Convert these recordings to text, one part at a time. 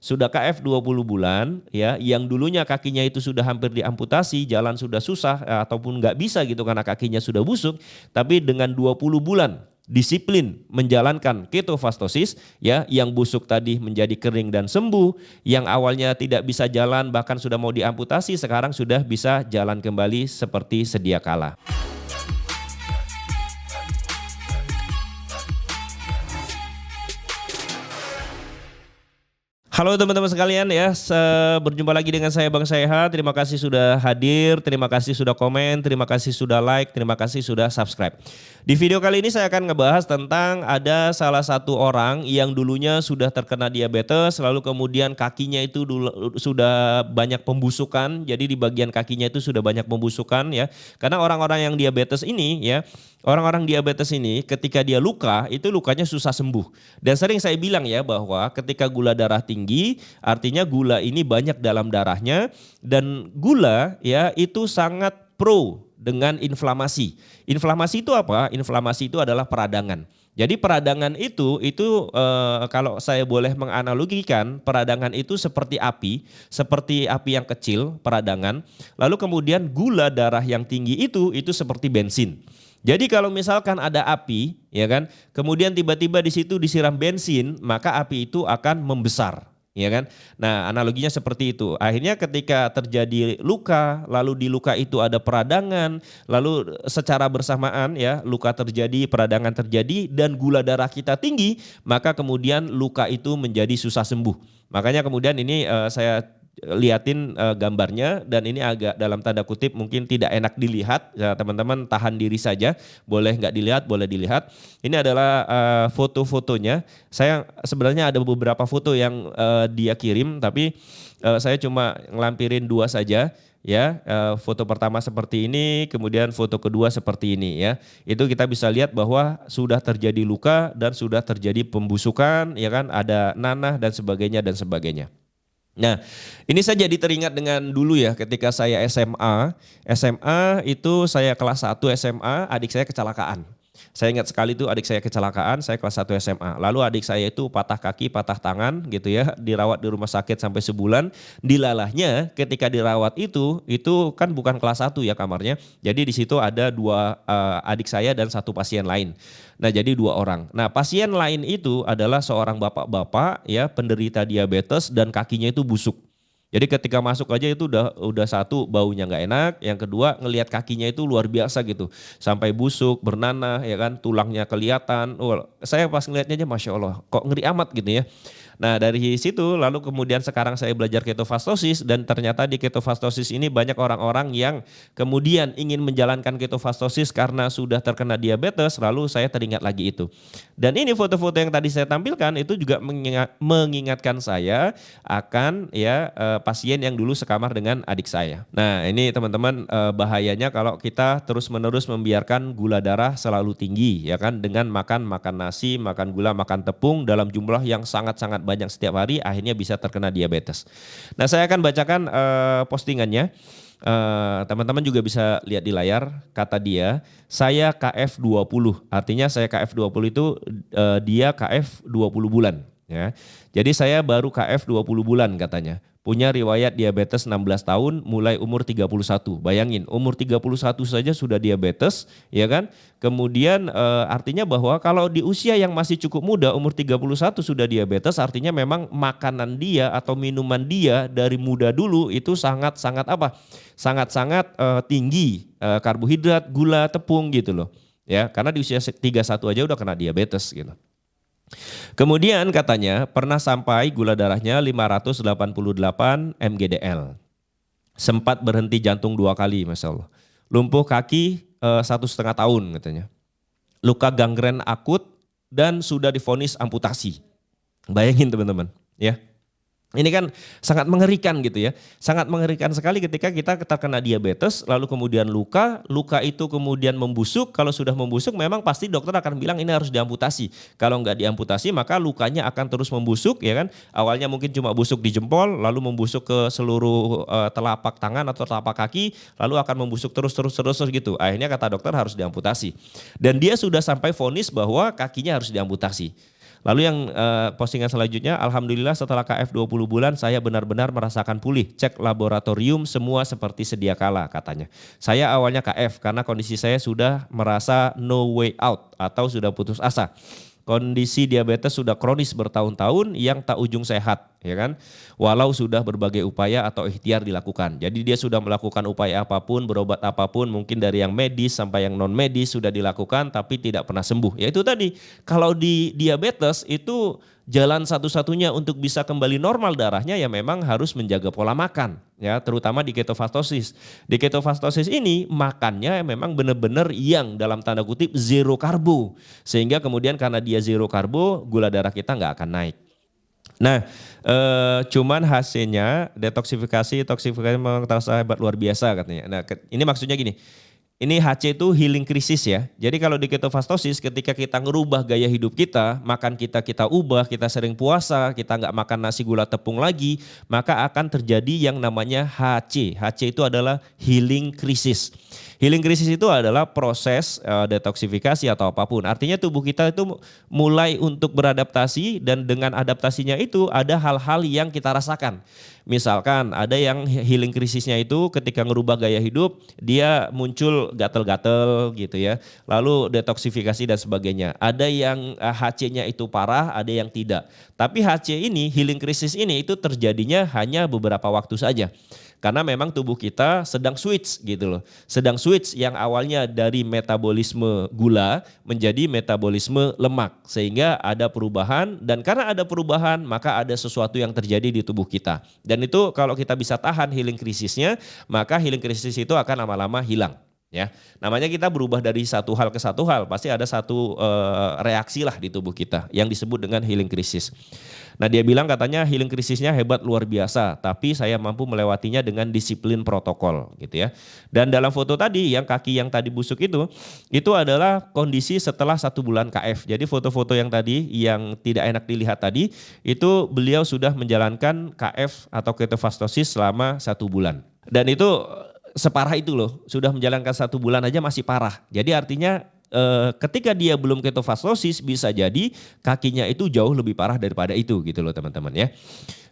sudah KF 20 bulan ya, yang dulunya kakinya itu sudah hampir diamputasi, jalan sudah susah ataupun nggak bisa gitu karena kakinya sudah busuk, tapi dengan 20 bulan disiplin menjalankan ketofastosis ya, yang busuk tadi menjadi kering dan sembuh, yang awalnya tidak bisa jalan bahkan sudah mau diamputasi sekarang sudah bisa jalan kembali seperti sedia kala. Halo teman-teman sekalian ya, berjumpa lagi dengan saya Bang Sehat. Terima kasih sudah hadir, terima kasih sudah komen, terima kasih sudah like, terima kasih sudah subscribe. Di video kali ini saya akan ngebahas tentang ada salah satu orang yang dulunya sudah terkena diabetes, lalu kemudian kakinya itu sudah banyak pembusukan, jadi di bagian kakinya itu sudah banyak pembusukan ya. Karena orang-orang yang diabetes ini ya, orang-orang diabetes ini ketika dia luka, itu lukanya susah sembuh. Dan sering saya bilang ya bahwa ketika gula darah tinggi, artinya gula ini banyak dalam darahnya, dan gula ya itu sangat pro dengan inflamasi. Inflamasi itu apa? Inflamasi itu adalah peradangan. Jadi peradangan itu kalau saya boleh menganalogikan, peradangan itu seperti api yang kecil, peradangan. Lalu kemudian gula darah yang tinggi itu seperti bensin. Jadi kalau misalkan ada api, ya kan, kemudian tiba-tiba di situ disiram bensin, maka api itu akan membesar, ya kan. Nah, analoginya seperti itu. Akhirnya ketika terjadi luka, lalu di luka itu ada peradangan, lalu secara bersamaan ya, luka terjadi, peradangan terjadi, dan gula darah kita tinggi, maka kemudian luka itu menjadi susah sembuh. Makanya kemudian ini saya liatin gambarnya, dan ini agak dalam tanda kutip mungkin tidak enak dilihat ya, teman-teman tahan diri saja, boleh nggak dilihat, boleh dilihat. Ini adalah foto-fotonya. Saya sebenarnya ada beberapa foto yang dia kirim, tapi saya cuma ngelampirin 2 saja ya. Foto pertama seperti ini, kemudian foto kedua seperti ini ya. Itu kita bisa lihat bahwa sudah terjadi luka dan sudah terjadi pembusukan ya kan, ada nanah dan sebagainya. Nah, ini saya jadi teringat dengan dulu ya, ketika saya SMA itu saya kelas 1 SMA, adik saya kecelakaan. Saya ingat sekali itu adik saya kecelakaan, saya kelas 1 SMA. Lalu adik saya itu patah kaki, patah tangan gitu ya, dirawat di rumah sakit sampai sebulan. Dilalahnya ketika dirawat itu kan bukan kelas 1 ya kamarnya. Jadi di situ ada 2 adik saya dan 1 pasien lain. Nah, jadi 2 orang. Nah, pasien lain itu adalah seorang bapak-bapak ya, penderita diabetes dan kakinya itu busuk. Jadi ketika masuk aja itu udah 1 baunya nggak enak, yang kedua ngelihat kakinya itu luar biasa gitu, sampai busuk, bernanah ya kan, tulangnya kelihatan. Saya pas ngelihatnya aja Masya Allah, kok ngeri amat gitu ya. Nah dari situ lalu kemudian sekarang saya belajar ketofastosis, dan ternyata di ketofastosis ini banyak orang-orang yang kemudian ingin menjalankan ketofastosis karena sudah terkena diabetes, lalu saya teringat lagi itu. Dan ini foto-foto yang tadi saya tampilkan itu juga mengingatkan saya akan ya pasien yang dulu sekamar dengan adik saya. Nah ini teman-teman bahayanya kalau kita terus-menerus membiarkan gula darah selalu tinggi ya kan, dengan makan nasi, makan gula, makan tepung dalam jumlah yang sangat-sangat banyak setiap hari, akhirnya bisa terkena diabetes. Nah saya akan bacakan postingannya. Teman-teman juga bisa lihat di layar, kata dia, saya KF 20, artinya saya KF 20 itu dia KF 20 bulan. Ya. Jadi saya baru KF 20 bulan katanya. Punya riwayat diabetes 16 tahun mulai umur 31. Bayangin umur 31 saja sudah diabetes ya kan. Kemudian artinya bahwa kalau di usia yang masih cukup muda umur 31 sudah diabetes, artinya memang makanan dia atau minuman dia dari muda dulu itu sangat-sangat sangat-sangat tinggi karbohidrat, gula, tepung gitu loh. Ya, karena di usia 31 aja udah kena diabetes gitu. Kemudian katanya pernah sampai gula darahnya 588 mgdl. Sempat berhenti jantung 2 kali, Masya Allah. Lumpuh kaki 1,5 tahun katanya. Luka gangren akut dan sudah divonis amputasi. Bayangin teman-teman ya. Ini kan sangat mengerikan gitu ya. Sangat mengerikan sekali ketika kita terkena diabetes, lalu kemudian luka itu kemudian membusuk. Kalau sudah membusuk memang pasti dokter akan bilang ini harus diamputasi. Kalau nggak diamputasi maka lukanya akan terus membusuk ya kan. Awalnya mungkin cuma busuk di jempol, lalu membusuk ke seluruh telapak tangan atau telapak kaki, lalu akan membusuk terus gitu. Akhirnya kata dokter harus diamputasi. Dan dia sudah sampai vonis bahwa kakinya harus diamputasi. Lalu yang postingan selanjutnya, alhamdulillah setelah KF 20 bulan saya benar-benar merasakan pulih. Cek laboratorium semua seperti sedia kala katanya. Saya awalnya KF karena kondisi saya sudah merasa no way out atau sudah putus asa. Kondisi diabetes sudah kronis bertahun-tahun yang tak ujung sehat, ya kan? Walau sudah berbagai upaya atau ikhtiar dilakukan. Jadi dia sudah melakukan upaya apapun, berobat apapun, mungkin dari yang medis sampai yang non medis sudah dilakukan tapi tidak pernah sembuh. Ya itu tadi, kalau di diabetes itu jalan satu-satunya untuk bisa kembali normal darahnya ya memang harus menjaga pola makan, ya terutama di ketofastosis. Di ketofastosis ini makannya memang benar-benar yang dalam tanda kutip zero karbo, sehingga kemudian karena dia zero karbo gula darah kita nggak akan naik. Nah, cuman hasilnya detoksifikasi memang terasa hebat luar biasa katanya. Nah, ini maksudnya gini. Ini HC itu healing krisis ya. Jadi kalau di ketofastosis ketika kita ngerubah gaya hidup kita, makan kita ubah, kita sering puasa, kita nggak makan nasi gula tepung lagi, maka akan terjadi yang namanya HC. HC itu adalah healing krisis. Healing krisis itu adalah proses detoksifikasi atau apapun. Artinya tubuh kita itu mulai untuk beradaptasi dan dengan adaptasinya itu ada hal-hal yang kita rasakan. Misalkan ada yang healing krisisnya itu ketika ngerubah gaya hidup dia muncul gatel-gatel gitu ya. Lalu detoksifikasi dan sebagainya. Ada yang HC-nya itu parah, ada yang tidak. Tapi HC ini, healing krisis ini itu terjadinya hanya beberapa waktu saja. Karena memang tubuh kita sedang switch gitu loh. Sedang switch yang awalnya dari metabolisme gula menjadi metabolisme lemak. Sehingga ada perubahan dan karena ada perubahan maka ada sesuatu yang terjadi di tubuh kita. Dan itu kalau kita bisa tahan healing krisisnya maka healing krisis itu akan lama-lama hilang. Ya, namanya kita berubah dari satu hal ke satu hal, pasti ada satu reaksi lah di tubuh kita yang disebut dengan healing krisis. Nah dia bilang katanya healing krisisnya hebat luar biasa, tapi saya mampu melewatinya dengan disiplin protokol gitu ya. Dan dalam foto tadi yang kaki yang tadi busuk itu adalah kondisi setelah 1 bulan KF. Jadi foto-foto yang tadi yang tidak enak dilihat tadi itu beliau sudah menjalankan KF atau ketofastosis selama 1 bulan. Dan itu separah itu loh, sudah menjalankan 1 bulan aja masih parah. Jadi artinya ketika dia belum ketofastosis bisa jadi kakinya itu jauh lebih parah daripada itu gitu loh teman-teman ya.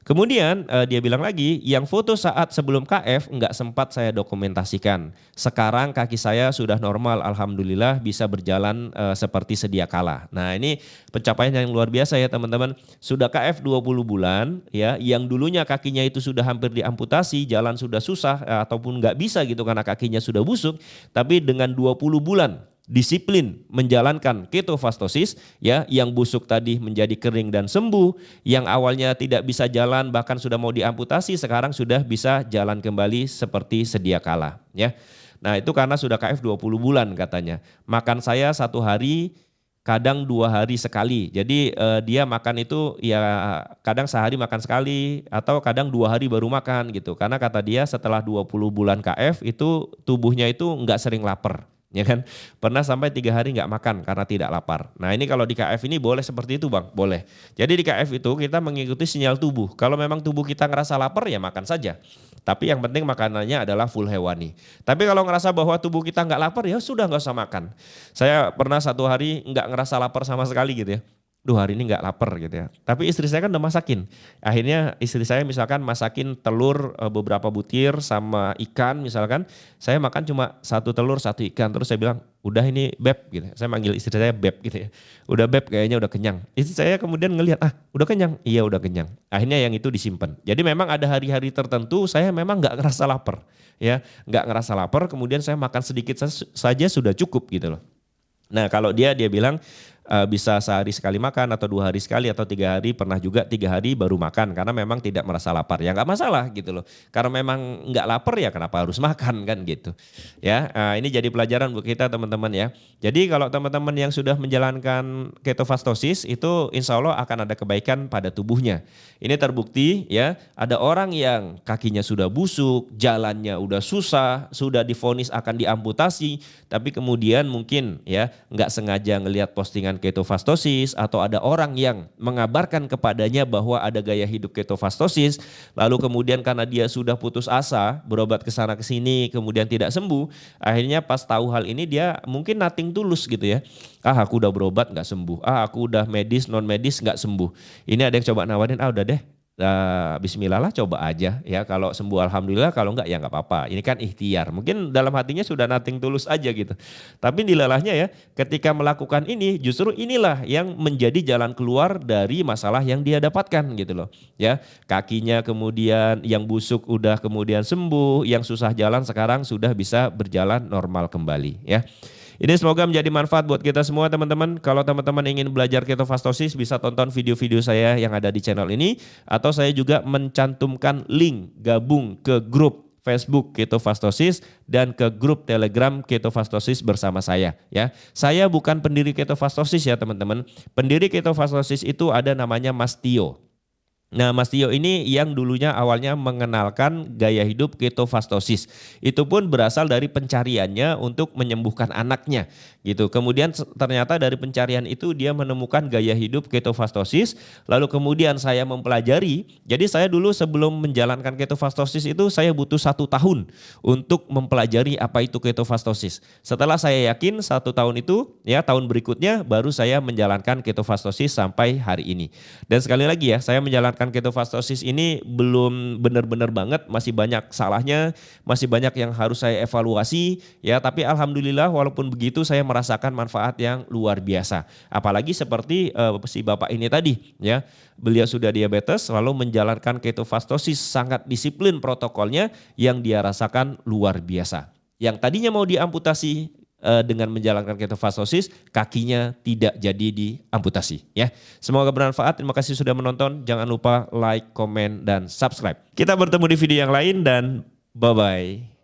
Kemudian dia bilang lagi yang foto saat sebelum KF nggak sempat saya dokumentasikan. Sekarang kaki saya sudah normal alhamdulillah bisa berjalan seperti sedia kala. Nah ini pencapaian yang luar biasa ya teman-teman. Sudah KF 20 bulan ya yang dulunya kakinya itu sudah hampir diamputasi, jalan sudah susah ataupun nggak bisa gitu karena kakinya sudah busuk. Tapi dengan 20 bulan disiplin menjalankan ketofastosis ya yang busuk tadi menjadi kering dan sembuh, yang awalnya tidak bisa jalan bahkan sudah mau diamputasi sekarang sudah bisa jalan kembali seperti sedia kala ya. Nah itu karena sudah KF 20 bulan katanya. Makan saya 1 hari kadang 2 hari sekali. Jadi dia makan itu ya kadang sehari makan sekali atau kadang 2 hari baru makan gitu. Karena kata dia setelah 20 bulan KF itu tubuhnya itu enggak sering lapar. Ya kan, pernah sampai 3 hari nggak makan karena tidak lapar. Nah ini kalau di KF ini boleh seperti itu bang, boleh. Jadi di KF itu kita mengikuti sinyal tubuh. Kalau memang tubuh kita ngerasa lapar ya makan saja. Tapi yang penting makanannya adalah full hewani. Tapi kalau ngerasa bahwa tubuh kita nggak lapar ya sudah nggak usah makan. Saya pernah 1 hari nggak ngerasa lapar sama sekali gitu ya. Duh hari ini nggak lapar gitu ya. Tapi istri saya kan udah masakin. Akhirnya istri saya misalkan masakin telur beberapa butir sama ikan misalkan. Saya makan cuma 1 telur 1 ikan. Terus saya bilang udah ini beb gitu. Saya manggil istri saya beb gitu ya. Udah beb kayaknya udah kenyang. Istri saya kemudian ngelihat udah kenyang. Iya udah kenyang. Akhirnya yang itu disimpan. Jadi memang ada hari-hari tertentu saya memang nggak ngerasa lapar. Ya nggak ngerasa lapar kemudian saya makan sedikit saja sudah cukup gitu loh. Nah kalau dia bilang bisa sehari sekali makan atau 2 hari sekali atau 3 hari, pernah juga 3 hari baru makan karena memang tidak merasa lapar. Ya nggak masalah gitu loh. Karena memang nggak lapar ya kenapa harus makan kan gitu. Ya ini jadi pelajaran buat kita teman-teman ya. Jadi kalau teman-teman yang sudah menjalankan ketofastosis itu insya Allah akan ada kebaikan pada tubuhnya. Ini terbukti ya ada orang yang kakinya sudah busuk, jalannya udah susah, sudah divonis akan diamputasi. Tapi kemudian mungkin ya nggak sengaja ngelihat postingan dengan ketofastosis atau ada orang yang mengabarkan kepadanya bahwa ada gaya hidup ketofastosis, lalu kemudian karena dia sudah putus asa, berobat ke sana ke sini, kemudian tidak sembuh, akhirnya pas tahu hal ini dia mungkin nothing tulus gitu ya. Aku udah berobat nggak sembuh, aku udah medis, non medis nggak sembuh. Ini ada yang coba nawarin, udah deh. Bismillah lah, coba aja ya, kalau sembuh alhamdulillah, kalau enggak ya enggak apa-apa. Ini kan ikhtiar, mungkin dalam hatinya sudah nothing tulus aja gitu. Tapi dilalahnya ya, ketika melakukan ini justru inilah yang menjadi jalan keluar dari masalah yang dia dapatkan gitu loh ya. Kakinya kemudian yang busuk udah kemudian sembuh, yang susah jalan sekarang sudah bisa berjalan normal kembali ya. Ini semoga menjadi manfaat buat kita semua teman-teman. Kalau teman-teman ingin belajar ketofastosis bisa tonton video-video saya yang ada di channel ini. Atau saya juga mencantumkan link gabung ke grup Facebook Ketofastosis dan ke grup Telegram Ketofastosis bersama saya ya. Saya bukan pendiri ketofastosis ya teman-teman. Pendiri ketofastosis itu ada namanya Mas Tio. Nah, Mas Tio ini yang dulunya awalnya mengenalkan gaya hidup ketofastosis. Itu pun berasal dari pencariannya untuk menyembuhkan anaknya gitu. Kemudian ternyata dari pencarian itu dia menemukan gaya hidup ketofastosis. Lalu kemudian saya mempelajari. Jadi saya dulu sebelum menjalankan ketofastosis itu saya butuh 1 tahun untuk mempelajari apa itu ketofastosis. Setelah saya yakin 1 tahun itu ya, tahun berikutnya baru saya menjalankan ketofastosis sampai hari ini. Dan sekali lagi ya, saya menjalankan ketofastosis ini belum benar-benar banget, masih banyak salahnya, masih banyak yang harus saya evaluasi ya, tapi alhamdulillah walaupun begitu saya merasakan manfaat yang luar biasa. Apalagi seperti si Bapak ini tadi ya, beliau sudah diabetes lalu menjalankan ketofastosis, sangat disiplin protokolnya, yang dia rasakan luar biasa. Yang tadinya mau diamputasi, dengan menjalankan ketofastosis kakinya tidak jadi diamputasi ya. Semoga bermanfaat. Terima kasih sudah menonton. Jangan lupa like, komen, dan subscribe. Kita bertemu di video yang lain dan bye-bye.